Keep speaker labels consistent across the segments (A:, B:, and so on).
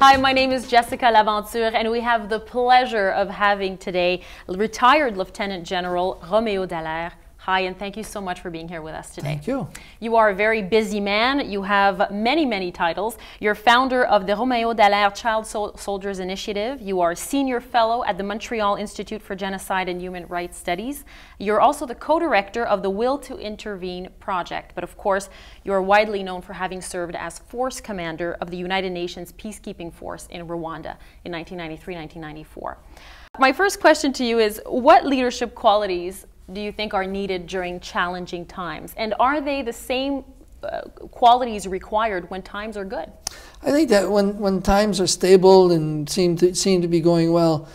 A: Hi, my name is Jessica Laventure, and we have the pleasure of having today retired Lieutenant General Roméo Dallaire. Hi, and thank you so much for being here with us today.
B: Thank you.
A: You are a very busy man. You have many, many titles. You're founder of the Roméo Dallaire Child Soldiers Initiative. You are senior fellow at the Montreal Institute for Genocide and Human Rights Studies. You're also the co-director of the Will to Intervene project. But of course, you're widely known for having served as force commander of the United Nations peacekeeping force in Rwanda in 1993-1994. My first question to you is, what leadership qualities do you think are needed during challenging times? And are they the same qualities required when times are good?
B: I think that when times are stable and seem to be going well,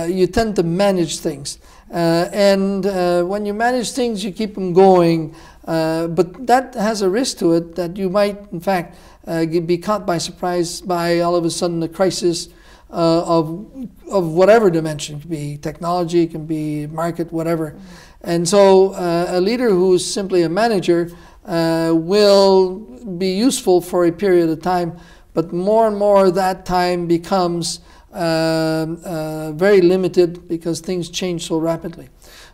B: you tend to manage things. When you manage things, you keep them going. But that has a risk to it that you might, in fact, be caught by surprise by all of a sudden a crisis of whatever dimension. It can be technology, it can be market, whatever. Mm-hmm. And so a leader who's simply a manager will be useful for a period of time, but more and more that time becomes very limited because things change so rapidly.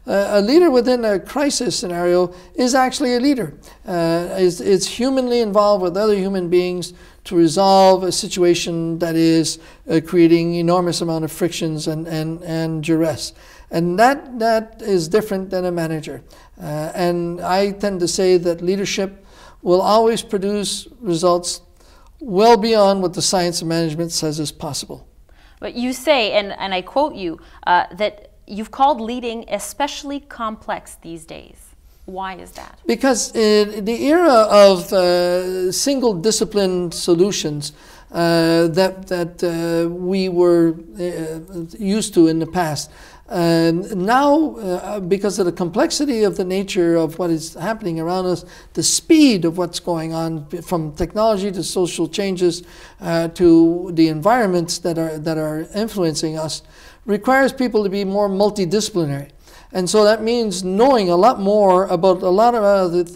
B: A leader within a crisis scenario is actually a leader. It's humanly involved with other human beings to resolve a situation that is creating enormous amount of frictions and duress. And that is different than a manager. And I tend to say that leadership will always produce results well beyond what the science of management says is possible.
A: But you say, and I quote you, that you've called leading especially complex these days. Why is that? Because
B: in the era of single discipline solutions that we were used to in the past, now, because of the complexity of the nature of what is happening around us, the speed of what's going on, from technology to social changes to the environments that are influencing us, requires people to be more multidisciplinary. And so that means knowing a lot more about a lot of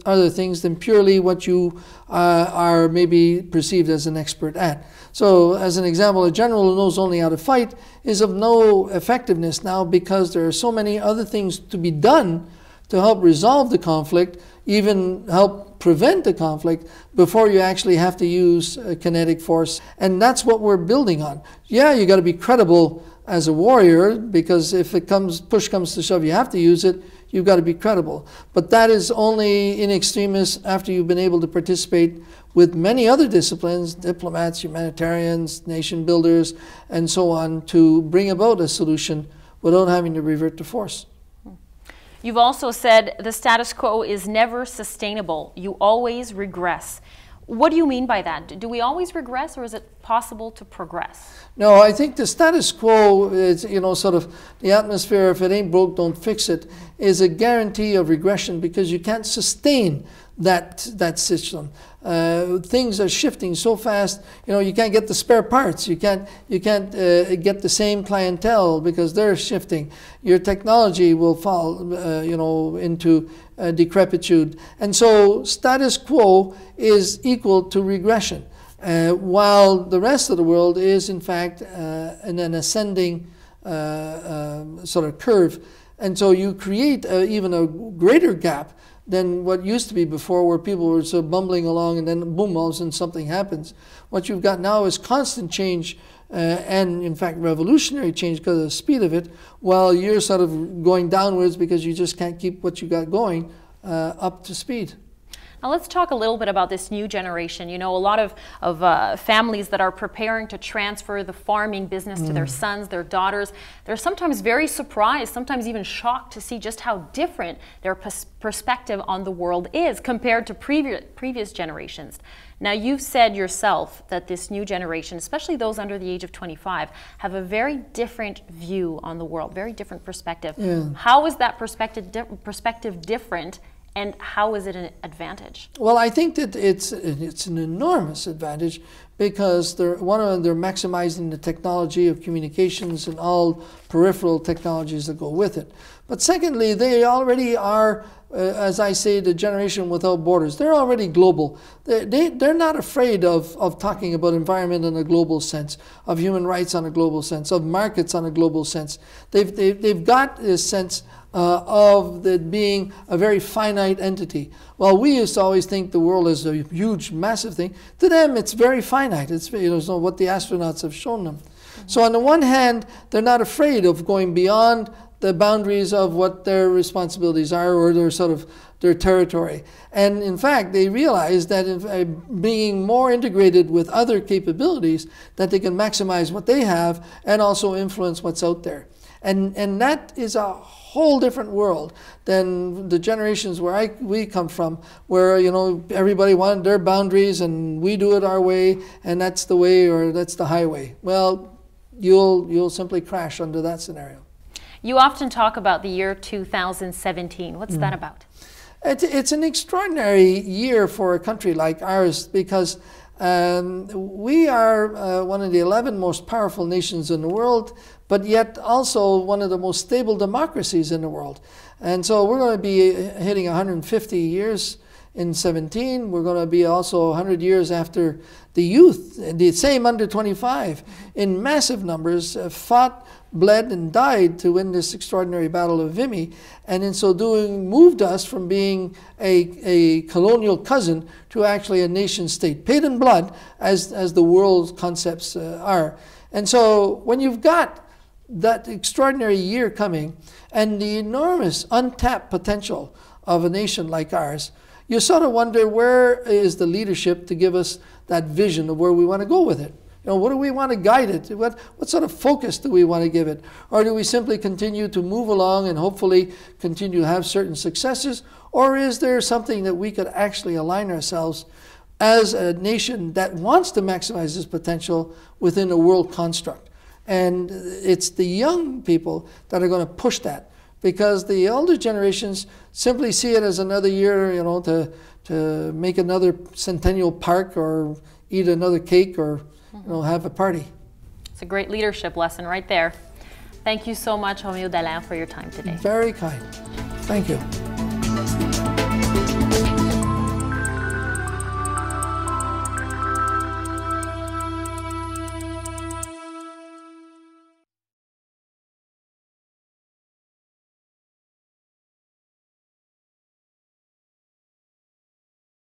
B: other things than purely what you are maybe perceived as an expert at. So as an example, a general who knows only how to fight is of no effectiveness now because there are so many other things to be done to help resolve the conflict, even help prevent the conflict before you actually have to use kinetic force. And that's what we're building on. Yeah, you got to be credible as a warrior, because if push comes to shove, you have to use it, you've got to be credible. But that is only in extremis after you've been able to participate with many other disciplines, diplomats, humanitarians, nation builders, and so on, to bring about a solution without having to revert to force.
A: You've also said the status quo is never sustainable. You always regress. What do you mean by that? Do we always regress, or is it possible to progress?
B: No, I think the status quo is, sort of the atmosphere, if it ain't broke, don't fix it, is a guarantee of regression because you can't sustain that system. Things are shifting so fast. You can't get the spare parts. You can't get the same clientele because they're shifting. Your technology will fall, into decrepitude. And so status quo is equal to regression, while the rest of the world is in fact in an ascending sort of curve. And so you create even a greater gap than what used to be before, where people were sort of bumbling along and then boom, all of a sudden something happens. What you've got now is constant change and in fact revolutionary change because of the speed of it, while you're sort of going downwards because you just can't keep what you got going up to speed.
A: Now let's talk a little bit about this new generation. A lot of families that are preparing to transfer the farming business to their sons, their daughters, they're sometimes very surprised, sometimes even shocked to see just how different their perspective on the world is compared to previous generations. Now you've said yourself that this new generation, especially those under the age of 25, have a very different view on the world, very different perspective. Yeah. How is that perspective different? And how is it an advantage?
B: Well, I think that it's an enormous advantage because they're maximizing the technology of communications and all peripheral technologies that go with it. But secondly, they already are, as I say, the generation without borders. They're already global. They're not afraid of talking about environment in a global sense, of human rights on a global sense, of markets on a global sense. They've got this sense of it being a very finite entity. Well, we used to always think the world is a huge, massive thing. To them, it's very finite. It's what the astronauts have shown them. So on the one hand, they're not afraid of going beyond the boundaries of what their responsibilities are or their territory. And in fact, they realize that being more integrated with other capabilities, that they can maximize what they have and also influence what's out there. And that is a whole different world than the generations where we come from, where everybody wanted their boundaries and we do it our way and that's the way or that's the highway. Well, you'll simply crash under that scenario.
A: You often talk about the year 2017. What's that about?
B: It's an extraordinary year for a country like ours because we are one of the 11 most powerful nations in the world, but yet also one of the most stable democracies in the world. And so we're going to be hitting 150 years in 17. We're going to be also 100 years after the youth, the same under 25, in massive numbers, fought, bled, and died to win this extraordinary Battle of Vimy, and in so doing moved us from being a colonial cousin to actually a nation state, paid in blood as the world's concepts are. And so when you've got that extraordinary year coming and the enormous untapped potential of a nation like ours, you sort of wonder, where is the leadership to give us that vision of where we want to go with it? What do we want to guide it? What sort of focus do we want to give it? Or do we simply continue to move along and hopefully continue to have certain successes? Or is there something that we could actually align ourselves as a nation that wants to maximize this potential within a world construct? And it's the young people that are going to push that, because the older generations simply see it as another year, to make another centennial park or eat another cake or have a party.
A: It's a great leadership lesson right there. Thank you so much, Roméo Dallaire, for your time today.
B: Very kind. Thank you.